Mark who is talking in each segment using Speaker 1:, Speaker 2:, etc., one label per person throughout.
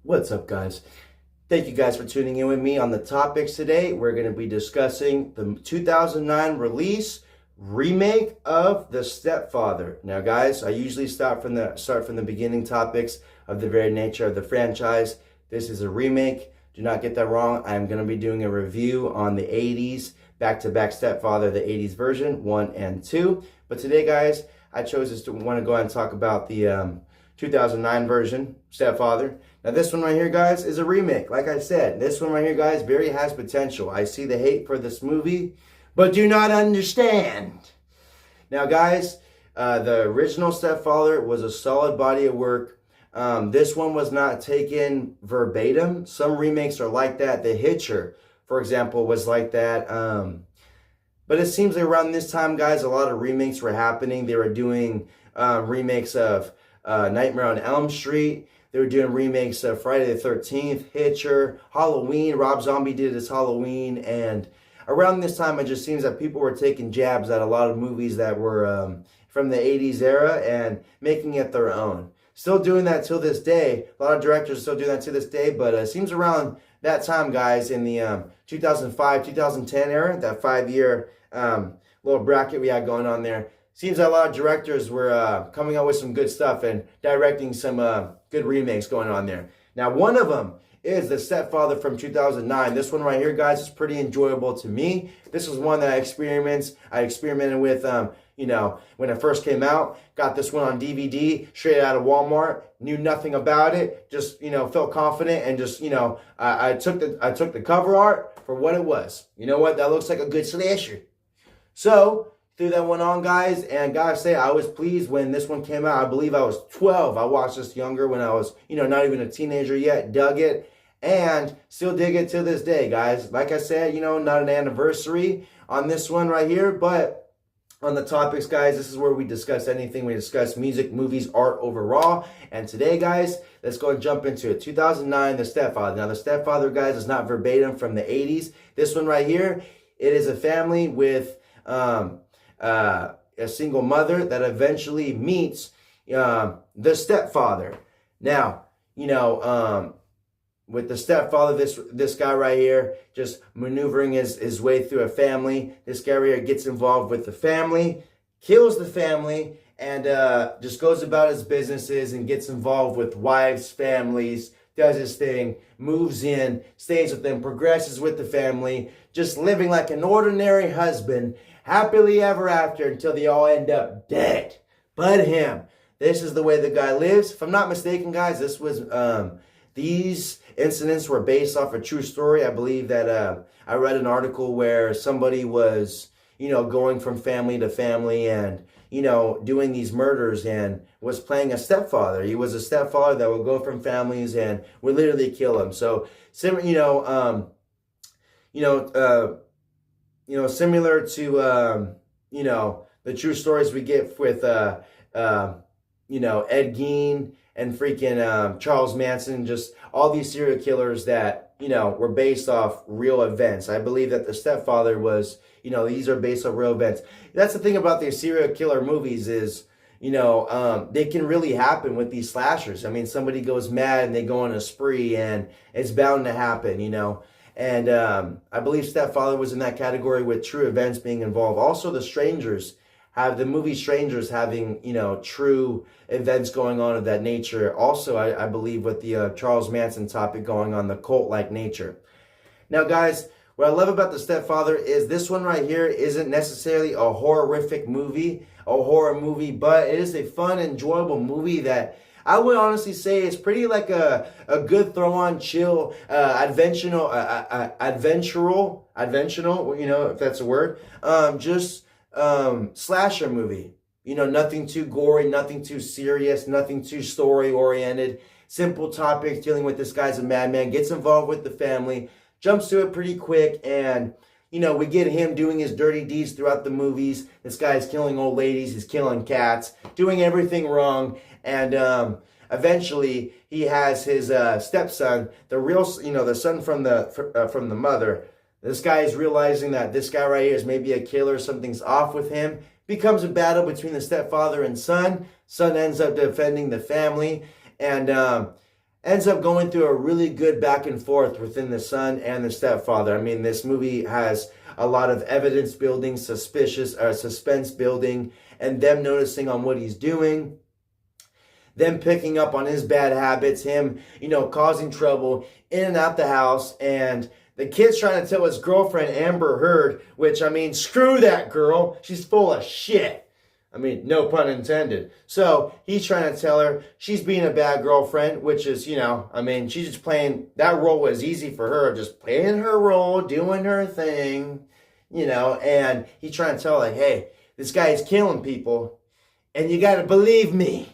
Speaker 1: What's up, guys? Thank you guys for tuning in with me on the topics today. We're going to be discussing the 2009 release remake of The Stepfather. Now, guys, I usually start from the beginning topics of the very nature of the franchise. This is a remake. Do not get that wrong. I'm going to be doing a review on the 80s back-to-back Stepfather, the 80s version 1 and 2. But today, guys, I chose to want to go ahead and talk about the 2009 version, Stepfather. Now this one right here, guys, is a remake. Like I said, this one right here, guys, very has potential. I see the hate for this movie, but do not understand. Now, guys, the original Stepfather was a solid body of work. This one was not taken verbatim. Some remakes are like that. The Hitcher, for example, was like that. But it seems like around this time, guys, a lot of remakes were happening. They were doing remakes of Nightmare on Elm Street. They were doing remakes of Friday the 13th, Hitcher, Halloween. Rob Zombie did his Halloween. And around this time, it just seems that people were taking jabs at a lot of movies that were from the 80s era and making it their own. Still doing that till this day. A lot of directors are still doing that to this day. But it seems around that time, guys, in the 2005, 2010 era, that 5-year little bracket we had going on there, seems that a lot of directors were coming out with some good stuff and directing some good remakes going on there. Now, one of them is The Stepfather from 2009. This one right here, guys, is pretty enjoyable to me. This was one that I experimented with, when it first came out. Got this one on DVD, straight out of Walmart. Knew nothing about it. Just, felt confident and just, I took the cover art for what it was. You know what? That looks like a good slasher. So threw that one on, guys, and gotta say, I was pleased when this one came out. I believe I was 12. I watched this younger when I was, not even a teenager yet. Dug it, and still dig it to this day, guys. Like I said, not an anniversary on this one right here, but on the topics, guys, this is where we discuss anything. We discuss music, movies, art overall. And today, guys, let's go and jump into it. 2009, The Stepfather. Now, The Stepfather, guys, is not verbatim from the 80s. This one right here, it is a family with a single mother that eventually meets the stepfather. Now, with the stepfather, this guy right here just maneuvering his way through a family. This guy right here gets involved with the family, kills the family, and just goes about his businesses and gets involved with wives, families, does his thing, moves in, stays with them, progresses with the family, just living like an ordinary husband, happily ever after until they all end up dead. But him. This is the way the guy lives. If I'm not mistaken, guys, this was these incidents were based off a true story. I believe that I read an article where somebody was, going from family to family and, doing these murders and was playing a stepfather. He was a stepfather that would go from families and would literally kill them. So, similar to, the true stories we get with, Ed Gein and freaking Charles Manson, just all these serial killers that, were based off real events. I believe that The Stepfather was, these are based on real events. That's the thing about these serial killer movies is, they can really happen with these slashers. I mean, somebody goes mad and they go on a spree and it's bound to happen, And I believe Stepfather was in that category with true events being involved. Also, the movie Strangers having, true events going on of that nature. Also, I believe with the Charles Manson topic going on, the cult-like nature. Now, guys, what I love about The Stepfather is this one right here isn't necessarily a horrific movie, horror movie, but it is a fun, enjoyable movie that I would honestly say it's pretty like a good throw-on, chill, adventural, if that's a word, slasher movie. Nothing too gory, nothing too serious, nothing too story-oriented. Simple topics, dealing with this guy's a madman, gets involved with the family, jumps to it pretty quick, and, we get him doing his dirty deeds throughout the movies. This guy's killing old ladies, he's killing cats, doing everything wrong, and eventually he has his stepson, the son from the mother. This guy is realizing that this guy right here is maybe a killer, something's off with him. Becomes a battle between the stepfather and son. Son ends up defending the family, and ends up going through a really good back and forth within the son and the stepfather. I mean, this movie has a lot of evidence building, suspense building, and them noticing on what he's doing, them picking up on his bad habits, him, causing trouble in and out the house, and the kid's trying to tell his girlfriend, Amber Heard, which, I mean, screw that girl. She's full of shit. I mean, no pun intended. So he's trying to tell her she's being a bad girlfriend, which is, she's just playing, that role was easy for her, just playing her role, doing her thing, and he's trying to tell her, like, hey, this guy is killing people, and you got to believe me.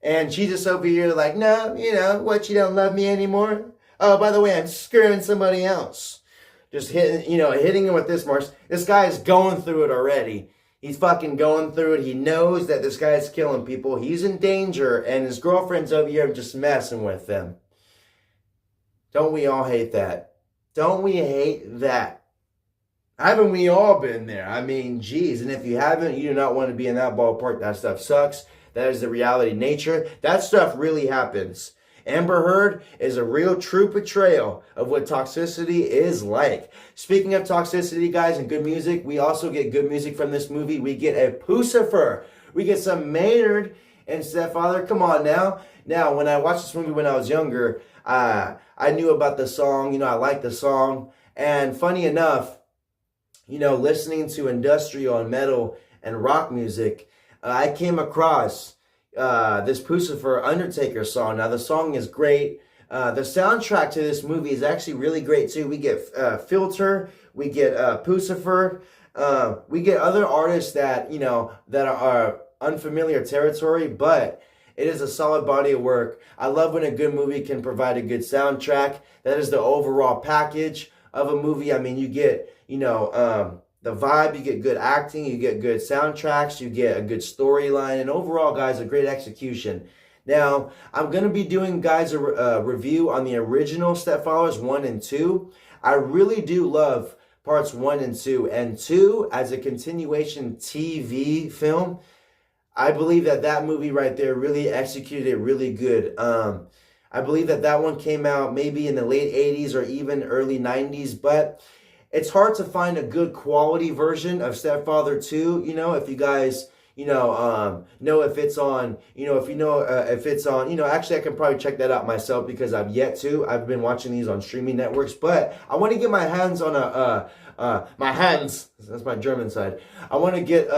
Speaker 1: And she's just over here like, no, what, you don't love me anymore? Oh, by the way, I'm screwing somebody else. Just hitting him with this, Marks. This guy is going through it already. He's fucking going through it. He knows that this guy's killing people. He's in danger, and his girlfriend's over here just messing with them. Don't we all hate that? Don't we hate that? Haven't we all been there? I mean, geez. And if you haven't, you do not want to be in that ballpark. That stuff sucks. That is the reality nature. That stuff really happens. Amber Heard is a real true portrayal of what toxicity is like. Speaking of toxicity, guys, and good music, we also get good music from this movie. We get a Pucifer. We get some Maynard and Stepfather. Come on now. Now, when I watched this movie when I was younger, I knew about the song. I liked the song. And funny enough, listening to industrial and metal and rock music, I came across this Pucifer Undertaker song. Now, the song is great. The soundtrack to this movie is actually really great, too. We get Filter. We get Pucifer. We get other artists that, that are unfamiliar territory, but it is a solid body of work. I love when a good movie can provide a good soundtrack. That is the overall package of a movie. I mean, you get, the vibe, you get good acting, you get good soundtracks, you get a good storyline, and overall, guys, a great execution. Now, I'm going to be doing, guys, a review on the original Stepfathers 1 and 2. I really do love parts 1 and 2. And 2, as a continuation TV film, I believe that movie right there really executed it really good. I believe that one came out maybe in the late 80s or even early 90s, but it's hard to find a good quality version of Stepfather 2, if you guys, know if it's on, if it's on, actually I can probably check that out myself because I've yet to. I've been watching these on streaming networks, but I want to get my hands on that's my German side. I want to get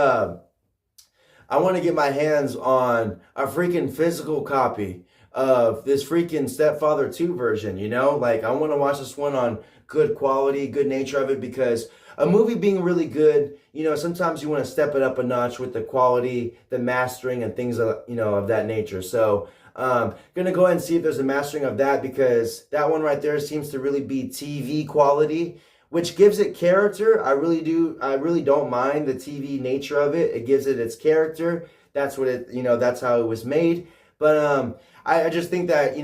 Speaker 1: my hands on a freaking physical copy of this freaking Stepfather 2 version, Like, I want to watch this one on good quality, good nature of it, because a movie being really good, sometimes you want to step it up a notch with the quality, the mastering, and things of, of that nature. So, gonna go ahead and see if there's a mastering of that, because that one right there seems to really be TV quality, which gives it character. I really don't mind the TV nature of it. It gives it its character. That's what it, that's how it was made. But I just think that,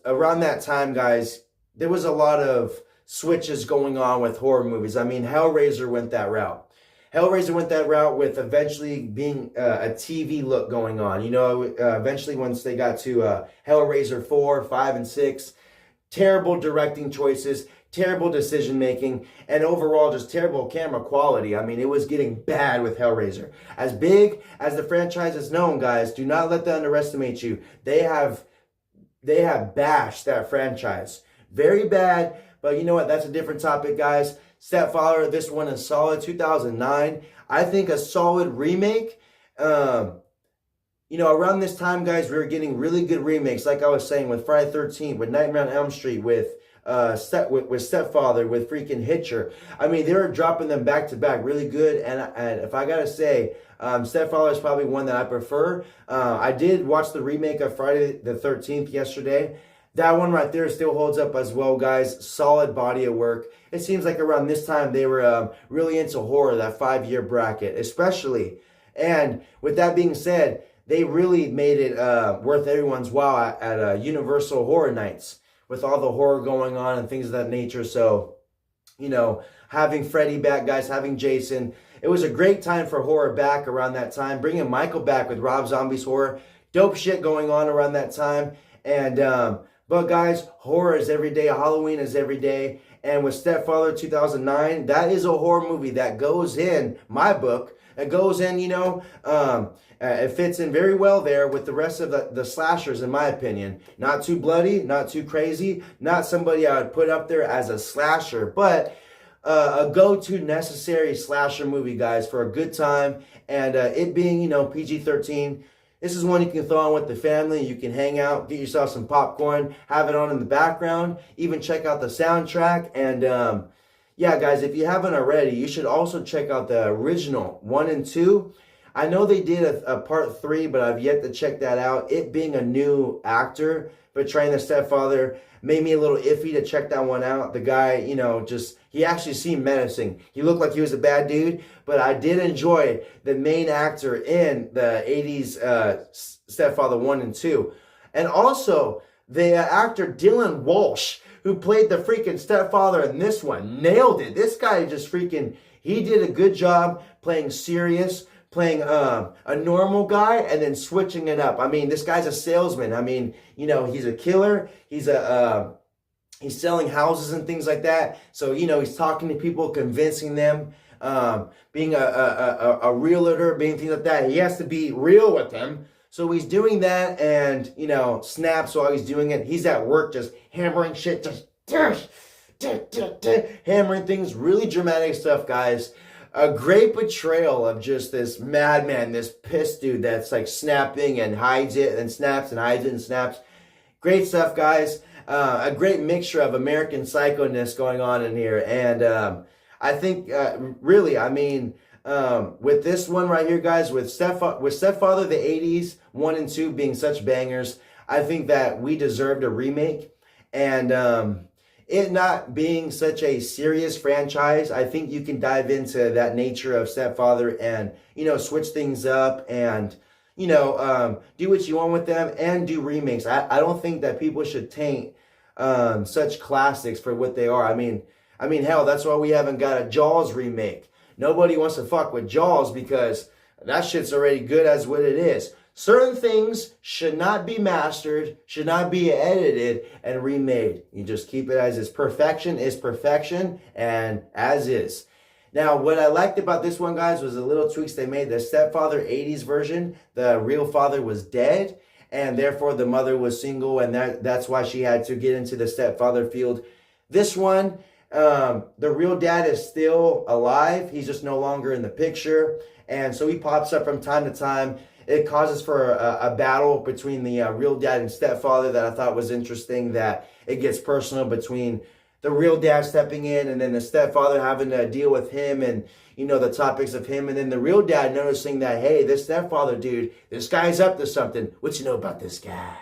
Speaker 1: around that time, guys, there was a lot of switches going on with horror movies. I mean, Hellraiser went that route. Hellraiser went that route with eventually being a TV look going on. Eventually once they got to Hellraiser 4, 5, and 6, terrible directing choices, terrible decision making, and overall just terrible camera quality. I mean, it was getting bad with Hellraiser. As big as the franchise is known, guys, do not let that underestimate you. They have bashed that franchise. Very bad. But you know what? That's a different topic, guys. Stepfather, this one is solid. 2009. I think a solid remake. Around this time, guys, we were getting really good remakes. Like I was saying, with Friday the 13th, with Nightmare on Elm Street, with Stepfather, with freaking Hitcher. I mean, they were dropping them back to back really good. And if I gotta say, Stepfather is probably one that I prefer. I did watch the remake of Friday the 13th yesterday. That one right there still holds up as well, guys. Solid body of work. It seems like around this time they were really into horror, that 5-year bracket, especially. And with that being said, they really made it worth everyone's while at Universal Horror Nights with all the horror going on and things of that nature. So, having Freddy back, guys, having Jason. It was a great time for horror back around that time. Bringing Michael back with Rob Zombie's horror. Dope shit going on around that time. And But guys, horror is every day. Halloween is every day. And with Stepfather 2009, that is a horror movie that goes in my book. It goes in, it fits in very well there with the rest of the slashers, in my opinion. Not too bloody, not too crazy, not somebody I would put up there as a slasher, but a go-to necessary slasher movie, guys, for a good time. And it being, PG-13, this is one you can throw on with the family. You can hang out, get yourself some popcorn, have it on in the background, even check out the soundtrack. And yeah, guys, if you haven't already, you should also check out the original 1 and 2. I know they did a part 3, but I've yet to check that out. It being a new actor portraying the stepfather made me a little iffy to check that one out. The guy, he actually seemed menacing. He looked like he was a bad dude, but I did enjoy the main actor in the 80s Stepfather 1 and 2. And also, the actor Dylan Walsh, who played the freaking stepfather in this one, nailed it. This guy just he did a good job playing serious, playing a normal guy, and then switching it up. I mean, this guy's a salesman. I mean, he's a killer. He's selling houses and things like that. So, he's talking to people, convincing them, being a realtor, being things like that. He has to be real with them. So he's doing that, and, snaps while he's doing it. He's at work just hammering shit, just hammering things. Really dramatic stuff, guys. A great portrayal of just this madman, this pissed dude that's like snapping and hides it and snaps and hides it and snaps. Great stuff, guys. A great mixture of American Psycho-ness going on in here. And I think, really, with this one right here, guys, with Stepfather, the 80s, 1 and 2 being such bangers, I think that we deserved a remake. And it not being such a serious franchise, I think you can dive into that nature of Stepfather and, switch things up and, do what you want with them and do remakes. I don't think that people should taint such classics for what they are. I mean, hell, that's why we haven't got a Jaws remake. Nobody wants to fuck with Jaws because that shit's already good as what it is. Certain things should not be mastered, should not be edited and remade. You just keep it as is. Perfection is perfection and as is. Now, what I liked about this one, guys, was the little tweaks they made. The Stepfather 80s version, the real father was dead, and therefore the mother was single, and that's why she had to get into the stepfather field. This one, the real dad is still alive. He's just no longer in the picture, and so he pops up from time to time. It causes for a battle between the real dad and stepfather that I thought was interesting, that it gets personal between the real dad stepping in and then the stepfather having to deal with him and, the topics of him. And then the real dad noticing that, hey, this stepfather dude, this guy's up to something. What you know about this guy?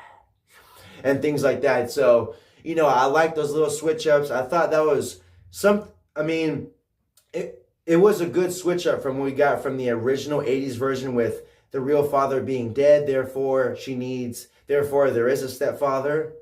Speaker 1: And things like that. So, I like those little switch ups. I thought that was it was a good switch up from what we got from the original 80s version with the real father being dead, therefore there is a stepfather.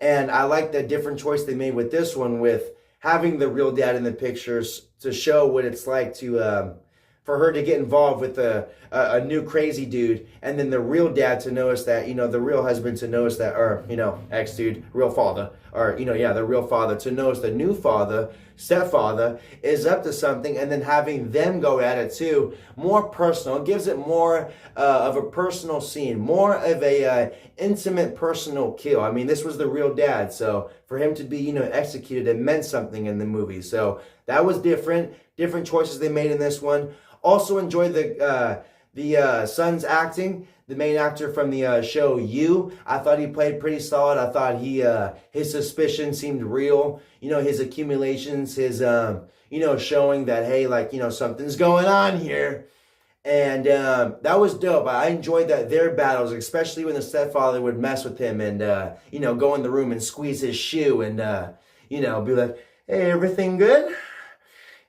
Speaker 1: And I like the different choice they made with this one, with having the real dad in the pictures to show what it's like to for her to get involved with a new crazy dude, and then the real dad to notice that, the real husband to notice that, or, ex-dude, real father, or, the real father to notice the new father, stepfather, is up to something, and then having them go at it too, more personal. It gives it more of a personal scene, more of a intimate personal kill. I mean, this was the real dad, so for him to be, executed, it meant something in the movie. So that was different choices they made in this one. Also enjoyed the son's acting, the main actor from the show You. I thought he played pretty solid. I thought his suspicion seemed real. His accumulations, his showing that, hey, something's going on here. And that was dope. I enjoyed their battles, especially when the stepfather would mess with him and go in the room and squeeze his shoe and be like, hey, everything good?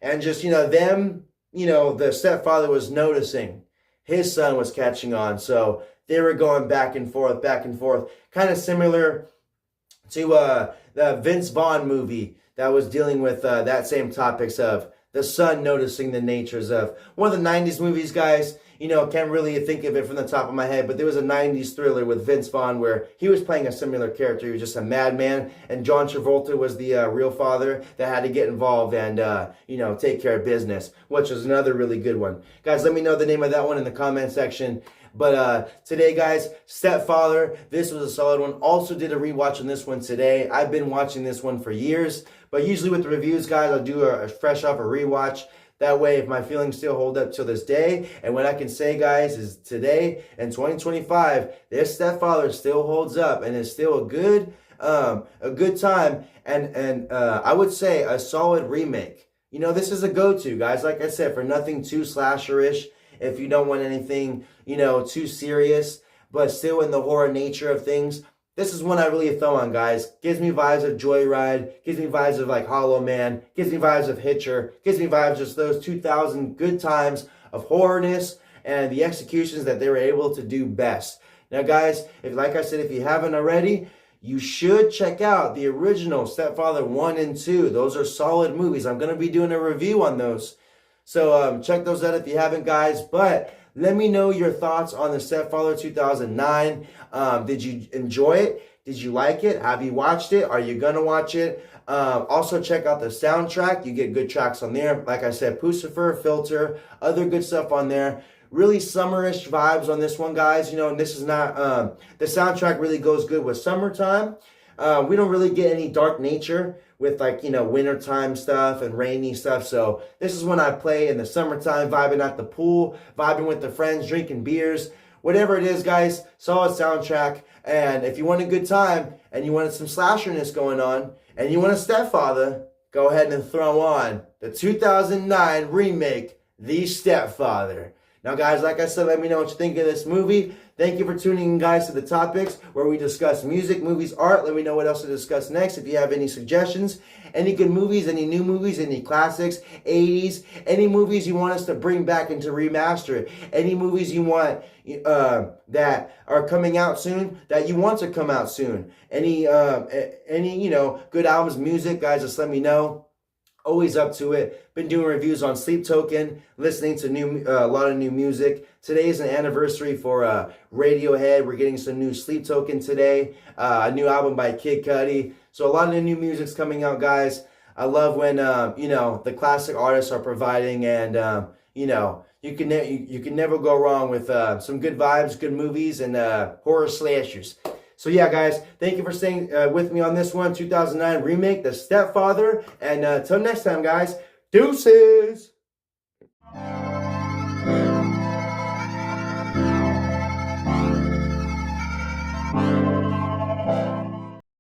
Speaker 1: And just them. The stepfather was noticing his son was catching on. So they were going back and forth. Kind of similar to the Vince Vaughn movie that was dealing with that same topics of the son noticing the natures of one of the 90s movies, guys. can't really think of it from the top of my head, but there was a 90s thriller with Vince Vaughn where he was playing a similar character. He was just a madman, and John Travolta was the real father that had to get involved and, take care of business, which was another really good one. Guys, let me know the name of that one in the comment section. But today, guys, Stepfather, this was a solid one. Also did a rewatch on this one today. I've been watching this one for years, but usually with the reviews, guys, I'll do a fresh off a rewatch. That way, if my feelings still hold up till this day, and what I can say, guys, is today in 2025, this Stepfather still holds up and is still a good time, and I would say a solid remake. This is a go-to, guys. Like I said, for nothing too slasherish. If you don't want anything, too serious, but still in the horror nature of things, this is one I really throw on, guys. Gives me vibes of Joyride, gives me vibes of like Hollow Man, gives me vibes of Hitcher, gives me vibes just those 2000 good times of horrorness and the executions that they were able to do best. Now, guys, like I said, if you haven't already, you should check out the original Stepfather 1 and 2. Those are solid movies. I'm going to be doing a review on those. So check those out if you haven't, guys. But let me know your thoughts on the Stepfather 2009. Did you enjoy it? Did you like it? Have you watched it? Are you going to watch it? Also, check out the soundtrack. You get good tracks on there. Like I said, Pucifer, Filter, other good stuff on there. Really summerish vibes on this one, guys. And this is not, the soundtrack really goes good with summertime. We don't really get any dark nature with wintertime stuff and rainy stuff. So this is when I play in the summertime, vibing at the pool, vibing with the friends, drinking beers, whatever it is, guys. Solid soundtrack. And if you want a good time and you wanted some slasherness going on and you want a Stepfather, go ahead and throw on the 2009 remake, The Stepfather. Now, guys, like I said, let me know what you think of this movie. Thank you for tuning in, guys, to the topics where we discuss music, movies, art. Let me know what else to discuss next. If you have any suggestions, any good movies, any new movies, any classics, 80s, any movies you want us to bring back and to remaster it, any movies you want that are coming out soon, that you want to come out soon, any good albums, music, guys, just let me know. Always up to it. Been doing reviews on Sleep Token, listening to a lot of new music. Today is an anniversary for Radiohead. We're getting some new Sleep Token today. A new album by Kid Cudi. So a lot of the new music's coming out, guys. I love when the classic artists are providing, and you can never go wrong with some good vibes, good movies, and horror slashers. So yeah, guys, thank you for staying with me on this one, 2009 remake, The Stepfather. And until next time, guys, deuces.